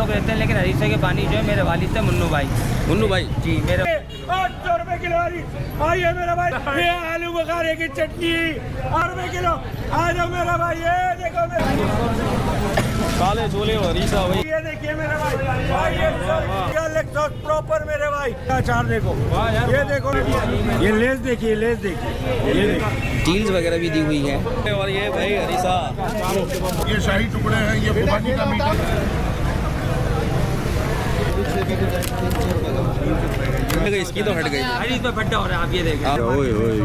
लोग रहते हैं, लेकिन हरीसा के पानी जो है मेरे वालिद थे मुन्नू भाई जी मेरे। 800 रुपए किलो आइए मेरा भाई, ये आलू बुखारे की चटनी 8 रुपए किलो। आ जाओ मेरा भाई, ये देखो मेरा काले छोले और हरीसा भाई, ये देखिए मेरे भाई, ये प्रॉपर मेरे भाई अचार देखो, ये देखो, ये लेस देखिए, लेस देखिए, ये देखिए टील्स वगैरह भी दी हुई है। और ये भाई हरीसा, ये शाही टुकड़े हैं, ये खुबानी का मीठा। इसकी तो हट गई, हरीस पे फट्टा हो रहा है, आप ये देखें।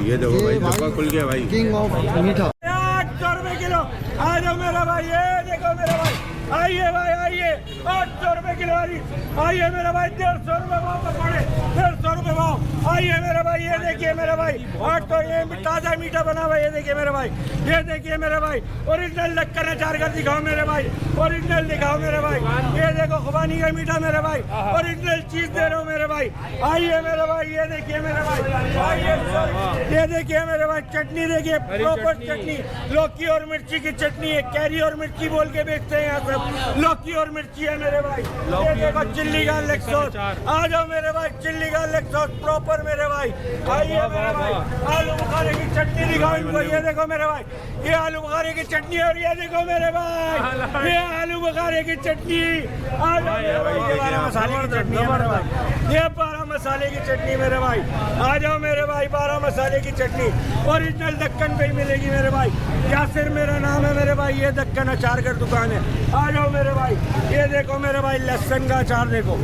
ये देखो भाई, डब्बा खुल गया भाई। किंग ऑफ मीठा 800 रुपए किलो। आ जाओ मेरा भाई, ये देखो मेरा भाई, आइए भाई आइए, 800 रुपए किलो आइए मेरा भाई, 150 रुपए भाव पकौड़े, 150 रुपए भाव। आइए मेरा भाई, ये देखिए मेरा भाई, 800, ये ताजा मीठा बना हुआ, ये देखिए मेरा भाई, ये देखिए मेरा भाई, ओरिजिनल लक्कर अचार कर दिखाओ मेरे भाई, ओरिजिनल दिखाओ मेरे भाई, ये देखो खुबानी का मीठा मेरे भाई, ओरिजिनल चीज दे रहा हूँ मेरे भाई। आइए मेरा भाई, ये देखिए मेरे भाई, आइए, ये देखिए मेरे भाई, चटनी देखिए, प्रॉपर चटनी, लौकी और मिर्ची की चटनी है, कैरी और मिर्ची बोल के बेचते हैं यहाँ सब, लौकी और मिर्ची है मेरे भाई। ये देखो चिल्ली गार्लिक सॉस, आ जाओ मेरे भाई, चिल्ली गार्लिक सॉस प्रॉपर मेरे भाई। आइए मेरे भाई, आलू बुखारे की चटनी दिखाओ इनको, ये देखो मेरे भाई, ये आलू बुखारे की चटनी, और ये देखो मेरे भाई, ये आलू बुखारे की चटनी। आ जाओ मेरे भाई, ये 12 मसाले की चटनी है मेरे भाई, ये 12 मसाले की चटनी मेरे भाई। आ जाओ मेरे भाई, 12 मसाले की चटनी ओरिजिनल दक्कन पे ही मिलेगी मेरे भाई। यासिर मेरा नाम है मेरे भाई, ये दक्कन अचार का दुकान है। आ जाओ मेरे भाई, ये देखो मेरे भाई, लहसुन का अचार देखो,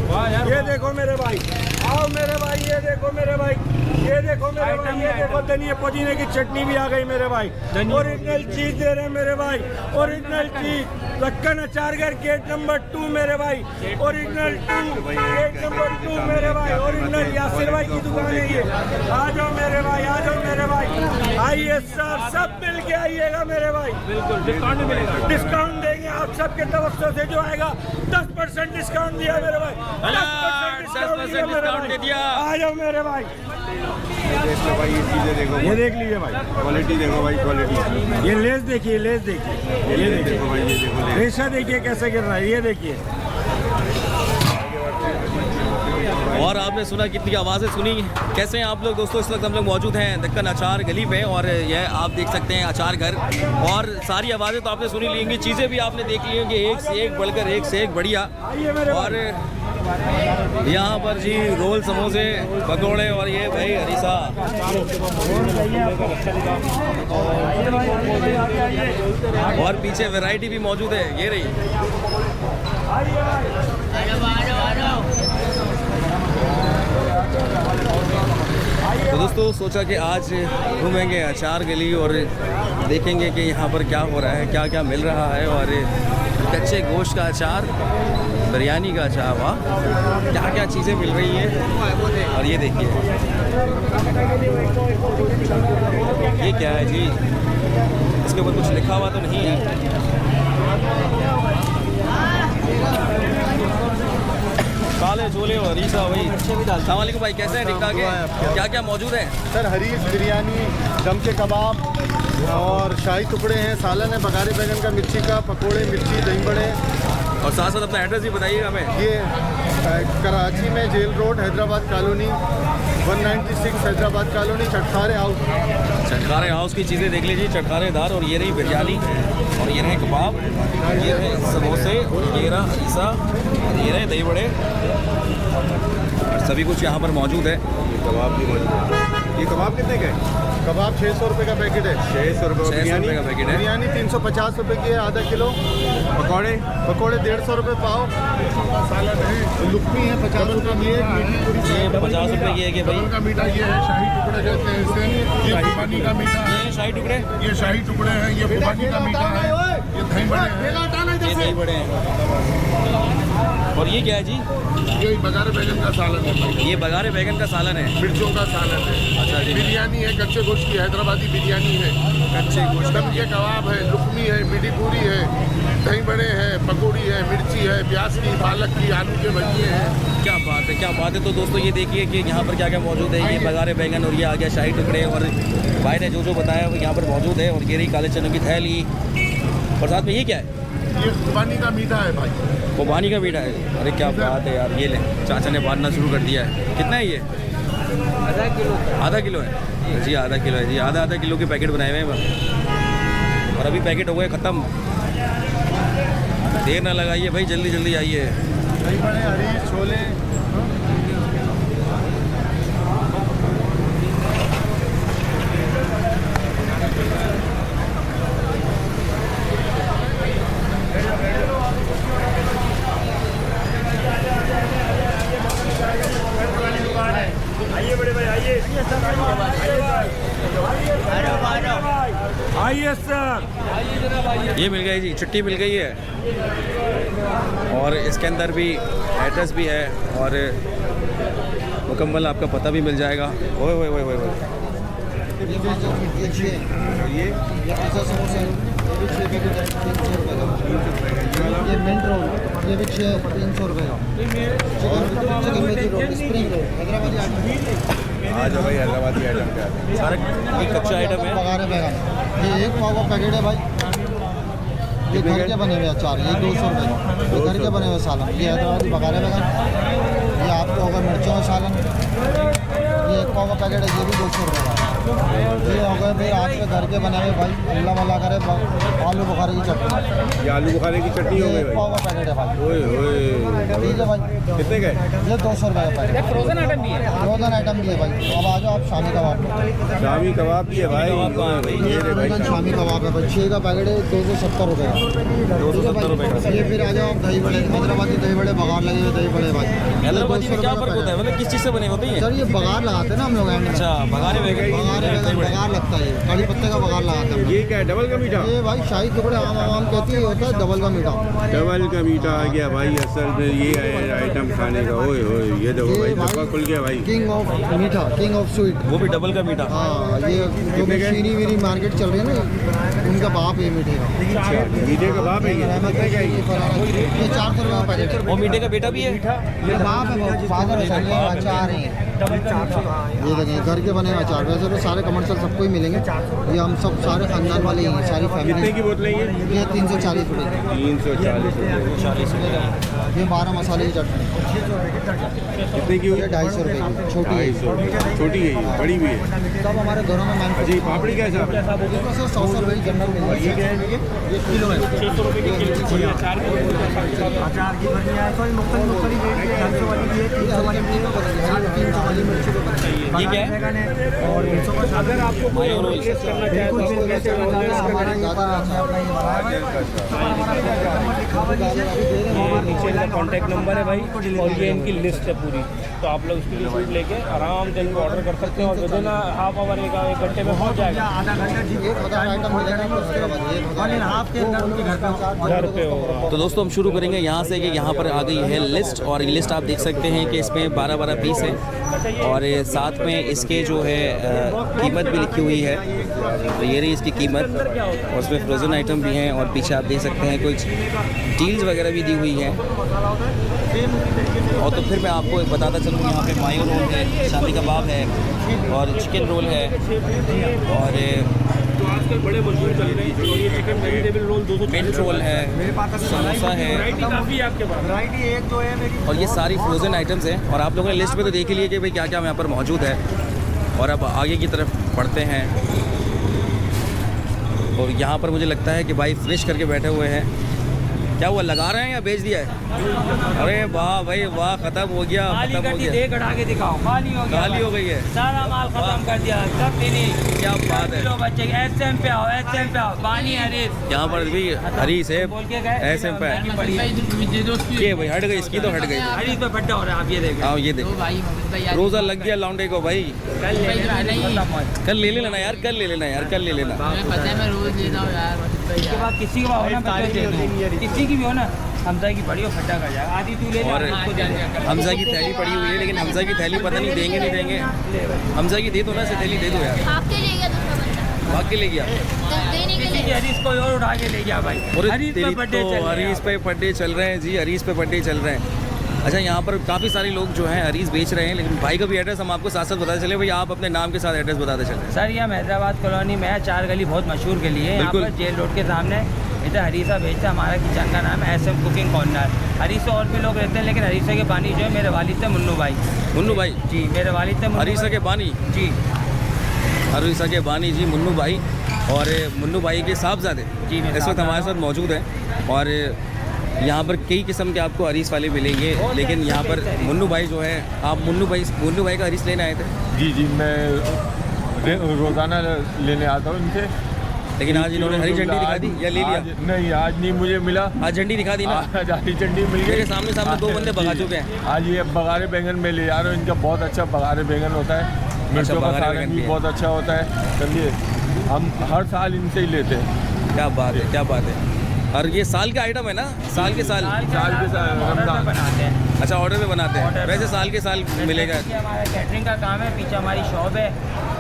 ये देखो मेरे भाई, आओ मेरे भाई, ये देखो मेरे भाई, ये देखो मेरे भाई, ये देखो धनिया पुदीने की चटनी भी आ गई मेरे भाई, ओरिजिनल चीज दे रहे हैं मेरे भाई, ओरिजिनल चीज। दक्कन अचार घर गेट नंबर 2 मेरे भाई, ओरिजिनल 2, गेट नंबर 2 मेरे भाई, ओरिजिनल यासिर भाई की दुकान है ये। आ जाओ मेरे भाई, आ जाओ मेरे भाई, आइए सब मिल के आइएगा मेरे भाई, बिल्कुल डिस्काउंट मिलेगा, डिस्काउंट देंगे आप सबके तवज्जो से जो आएगा, 10% डिस्काउंट दिया मेरे भाई, 10% डिस्काउंट दे दिया। आ जाओ मेरे भाई, देखो भाई, ये चीजें देखो, ये देख लीजिए भाई, क्वालिटी देखो भाई, क्वालिटी। ये लेस देखिए, लेस देखिए, ये देखो भाई, ये देखो रेशा देखिए कैसे गिर रहा है, ये देखिए। और आपने सुना कितनी आवाज़ें सुनी। कैसे हैं आप लोग दोस्तों? इस वक्त हम लोग मौजूद हैं दक्कन अचार गली पे, और यह आप देख सकते हैं अचार घर, और सारी आवाज़ें तो आपने सुनी ली होंगी, चीज़ें भी आपने देख ली होंगी, एक से एक बढ़कर एक से एक बढ़िया। और यहाँ पर जी रोल, समोसे, पकौड़े, और ये भाई हरीसा, और पीछे वैरायटी भी मौजूद है, ये रही। तो दोस्तों सोचा कि आज घूमेंगे अचार गली और देखेंगे कि यहाँ पर क्या हो रहा है, क्या क्या मिल रहा है। और कच्चे गोश्त का अचार, बिरयानी का अचार, वाह क्या क्या चीज़ें मिल रही हैं। और ये देखिए, ये क्या है जी, इसके ऊपर कुछ लिखा हुआ तो नहीं है। काले छोले और हरीसा भाई। अस्सलाम वालेकुम भाई, कैसे हैं? ठीक ठाक है? क्या क्या मौजूद है सर? हरीस, बिरयानी, दम के कबाब और शाही टुकड़े हैं, सालन है, बघारे बैगन का, मिर्ची का, पकोड़े, मिर्ची, दही बड़े। और साथ साथ अपना एड्रेस भी बताइएगा हमें। ये कराची में jail road, Hyderabad colony, 196 Hyderabad colony, Chatkhare house. Chatkhare house की चीज़ें देख लीजिए, चटखारे दार। और ये रही बिरयानी, और ये रहे कबाब, ये रहे समोसे, और ये रहा हरीसा, और ये रहे दही बड़े, सभी कुछ यहाँ पर मौजूद है। कबाब भी मौजूद है। ये कबाब कितने का है? कबाब 600 रुपये का पैकेट है। 600 रुपये। 600 रुपये का पैकेट है। बिरयानी 350 रुपये की है, आधा किलो। पकौड़े 150 रुपये पाव। लुकमी है 50 रुपये की है, मीठी पूरी 50 रुपये की है कि भाई। का मीठा ये है, शाही टुकड़े कहते हैं इसे। ये खुबानी का मीठा है, ये शाही टुकड़े, ये शाही टुकड़े हैं, ये खुबानी का मीठा है, ये दही बड़े हैं, ये दही बड़े हैं। और ये क्या है जी? ये बघारे बैगन का सालन है भाई। ये बघारे बैगन का सालन है, मिर्चों का सालन है। अच्छा जी। बिरयानी है, कच्चे गोश्त की हैदराबादी बिरयानी है, कच्चे गोश्त दम के कबाब है, लुकमी है, मीठी पूरी है, दही बड़े हैं, पकौड़ी है, मिर्ची है, प्याज की, पालक की, आलू के भजिए हैं। क्या बात है, क्या बात है। तो दोस्तों ये देखिए कि यहाँ पर क्या क्या मौजूद है। ये बघारे बैगन, और ये आ गया शाही टुकड़े, और भाई ने जो जो बताया वो यहाँ पर मौजूद है। और ये रही काले चनों की थैली, और साथ में ये क्या है? ये खुबानी का मीठा है भाई। खुबानी का मीठा है, अरे क्या बात है यार। ये ले चाचा ने बांटना शुरू कर दिया है। कितना है ये? आधा किलो है जी, आधा किलो है जी। आधा किलो के पैकेट बनाए हुए हैं और अभी पैकेट हो गए ख़त्म। देर ना लगाइए भाई, जल्दी जल्दी आइए। दही बड़े, हरी छोले। आइए बड़े भाई, आइए आइए सर। ये मिल गई जी, चिट्ठी मिल गई है और इसके अंदर भी एड्रेस भी है और मुकम्मल आपका पता भी मिल जाएगा। ओए ओए ओए ओए ओए, ये मिंट रोल, ये भी 300 रुपये का। Chicken veggie roll, spring roll, Hyderabadi item. आ जाओ भाई, हैदराबादी आइटम क्या है? सारा ये कच्चा आइटम है। बघारे बैगन, ये 1 पाव का पैकेट है भाई। ये घर के बने हुए अचार, ये 200 रुपये का। ये घर के बने हुए सालन, ये हैदराबादी बघारे बैगन। ये आपको होगा मिर्चों का सालन, ये 1 पाव का पैकेट है, ये भी 200 रुपये का। ये हो गए भाई आपके घर के बने हुए भाई, अल्लाह वाला करे, आलू बुखारे की चटनी। ये आलू बुखारे की चटनी हो ये गई 1 पाव का पैकेट है भाई। ओए ओए, ठीक है भाई, कितने का है? ये 200 रुपये का पैकेट। फ्रोजन आइटम भी है। फ्रोजन आइटम भी है भाई। अब आ जाओ आप शामी कबाब। शामी कबाब भी है भाई। ये रे भाई, शामी कबाब है भाई, 6 का पैकेट है, 270 रुपये का। 270 रुपये का। ये फिर आ जाओ आप दही बड़े, हैदराबादी दही बड़े, बघार लगे हुए दही बड़े भाई। हैदराबादी में क्या फ़र्क होता है, मतलब किस चीज़ से बने होते हैं? सर ये बघार लगाते हैं ना हम लोग एंड में। अच्छा, बघारे बघार लगता है, कड़ी पत्ते का बघार लगाते हैं। ये क्या है? डबल का मीठा? ये भाई शाही टुकड़े आम कहती है, होता है डबल का मीठा। डबल का मीठा आ गया भाई। असल में ये है आइटम खाने का। ओए ओए, ये देखो भाई, डब्बा खुल गया भाई। किंग ऑफ मीठा, किंग ऑफ स्वीट। वो भी डबल का मीठा। हाँ, ये जो शीरी वीरी मार्केट चल रही है ना, उनका बाप है मीठे का। अच्छा, मीठे का बाप है ये। कितने का है ये? ये 400 रुपये का पैकेट है। वो मीठे का बेटा भी है। ये बाप है, फादर है, ये अचार है। ये देखें घर के बने हुए अचार। वैसे तो सारे कमर्शियल सबको ही मिलेंगे, ये हम सब सारे खानदान वाले ही हैं, सारी कितने फैमिली। की बोतलें ये? ये 340 रुपये की। 340 रुपये। 40 रुपये। ये 12 मसाले की चटनी, कितने की हुई? ये 250 रुपये की छोटी है। 250। छोटी है ये, बड़ी भी है। सब हमारे घरों में अच्छा, ये पापड़ी कैसा? इसको सर 100 रुपये की जनरल मिल जाएगी। ये किलो है, 600 रुपये की किलो। अचार की बनी है, कोई मुख्तलिफ रेट है, 200 वाली भी है, 300 वाली भी है, 300 वाली मिर्ची को बनाई है। ये क्या है? और मिर्चों का अगर आपको मायो रोल। हमारा नीचे का कॉन्टैक्ट नंबर है भाई और ये इनकी लिस्ट है पूरी, तो आप लोग उसकी लिस्ट लेके आराम से इनको ऑर्डर कर सकते हैं और विद इन हाफ आवर 1 घंटे में पहुंच जाएगा। आइटम मिलेगा, घर पे होगा। तो दोस्तों हम शुरू करेंगे यहाँ से कि यहाँ पर आ गई है लिस्ट और ये लिस्ट आप देख सकते हैं कि इसमें 12-12 पीस है और साथ में इसके जो है कीमत भी लिखी हुई है। तो ये रही इसकी कीमत और उसमें फ्रोज़न आइटम भी हैं और पीछे आप देख सकते हैं कुछ डील्स वगैरह भी दी हुई हैं। और तो फिर मैं आपको बताता चलूँ, यहाँ पे मायो रोल है, शामी कबाब है और चिकन रोल है और आजकल बड़े मशहूर चल रहे हैं और ये chicken vegetable roll 240 mint roll है, समोसा है काफ़ी आपके पास। और ये सारी फ्रोज़न आइटम्स हैं। और आप लोगों ने लिस्ट में तो देख ही लिया कि भाई क्या क्या यहाँ पर मौजूद है। और अब आगे की तरफ बढ़ते हैं और यहाँ पर मुझे लगता है कि भाई फ्रेश करके बैठे हुए हैं। क्या हुआ, लगा रहे हैं या बेच दिया है? अरे वाह भाई वाह, खत्म हो गया, खत्म हो गया। देख हटा के दिखाओ, खाली हो गया, खाली हो गई है, सारा माल खत्म कर दिया, सब फिनिश। क्या बात है। लो बच्चे एसएम पे आओ, एसएम पे आओ, पानी हरीश यहाँ पर भी हरीश है, बोल के गए ऐसे पे बढ़िया। ये भाई हट गई, इसकी तो हट गई। हरीश पे फट्टा हो रहा है, आप ये देखो। हाँ ये देखो, रोज़ा लग गया लौंडे को भाई। कल ले लेना, कल ले लेना यार, कल ले लेना यार, कल ले लेना। मैं रोज लेता हूँ यार। इसके बाद किसी का हो ना, किसी की भी हो ना, हमजा की बड़ी हो फट्टा कर जाएगा। आधी तू ले ले, और आधी उसको दे दे। हमजा की थैली पड़ी हुई है, लेकिन हमजा की थैली पता नहीं देंगे नहीं देंगे। हमजा की दे दो ना, से थैली दे दो यार। आपके लिए गया दूसरा बंदा भाग के ले गया। देने के किसी लिए की हरीश को और उठा के ले गया भाई। और हरीश पे बर्थडे चल रहा है। हरीश पे बर्थडे चल रहे हैं जी, हरीश पे बर्थडे चल रहे हैं। अच्छा, यहाँ पर काफ़ी सारे लोग जो हैं हरीश बेच रहे हैं, लेकिन भाई का भी एड्रेस हम आपको साथ साथ बताते चले। भाई आप अपने नाम के साथ एड्रेस बताते चले। सर ये हम हैदराबाद कॉलोनी में है, 4 गली बहुत मशहूर गली है। यहाँ बिल्कुल। पर जेल रोड के सामने इधर हरीसा भेजता, हमारा किचन का नाम है SM कुकिंग कॉर्नर। हरीसा और भी लोग रहते हैं, लेकिन हरीसा के बानी जो है मेरे वालिद थे मुन्नू भाई। मुन्नू भाई, जी मेरे वालिद थे हरीसा के बानी, जी हरीसा के बानी जी मुन्नू भाई, और मुन्नू भाई के साहबजादे जी, मेरे इस वक्त हमारे साथ मौजूद हैं। और यहाँ पर कई किस्म के आपको हरीस वाले मिलेंगे, लेकिन यहाँ पर मुन्नू भाई जो है, आप मुन्नू भाई का हरीस लेने आए थे? जी जी, मैं रोज़ाना लेने आता हूँ इनसे। लेकिन आज इन्होंने हरी झंडी दिखा दी या ले लिया? नहीं, आज नहीं मुझे मिला। आज झंडी दिखा दी ना? आज हरी झंडी मिल गई। मेरे सामने 2 बंदे भगा चुके हैं। आज ये बघारे बैंगन में ले जा रहा हूँ, इनका बहुत अच्छा बघारे बैंगन होता है, मिर्चों का बघारे सालन बैंगन भी भी है। बहुत अच्छा होता है। समझिए, हम हर साल इनसे ही लेते हैं। क्या बात है, क्या बात है। और ये साल का आइटम है ना? साल के साल रमजान बनाते हैं। अच्छा, ऑर्डर में बनाते हैं। ऑर्डर पे। वैसे साल के साल मिलेगा। हमारा कैटरिंग का काम है, पीछे हमारी शॉप है।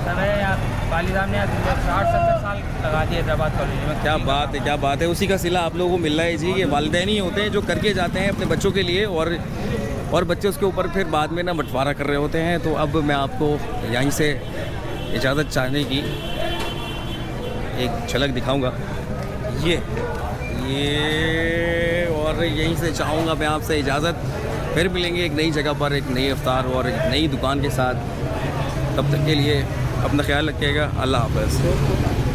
समय यहाँ वालिद साहब ने 60-70 साल लगा दिए हैदराबाद कॉलेज में। क्या बात है, क्या बात है। उसी का सिला आप लोगों को मिल रहा है जी। ये वालिदैन ही होते हैं जो करके जाते हैं अपने बच्चों के लिए, और बच्चे उसके ऊपर फिर बाद में ना बंटवारा कर रहे होते हैं। तो अब मैं आपको यहीं से इजाज़त चाहने की एक झलक दिखाऊंगा, ये और यहीं से चाहूँगा मैं आपसे इजाज़त। फिर मिलेंगे एक नई जगह पर, एक नई अफ्तार और एक नई दुकान के साथ। तब तक के लिए अपना ख्याल रखिएगा। अल्लाह हाफ़िज़।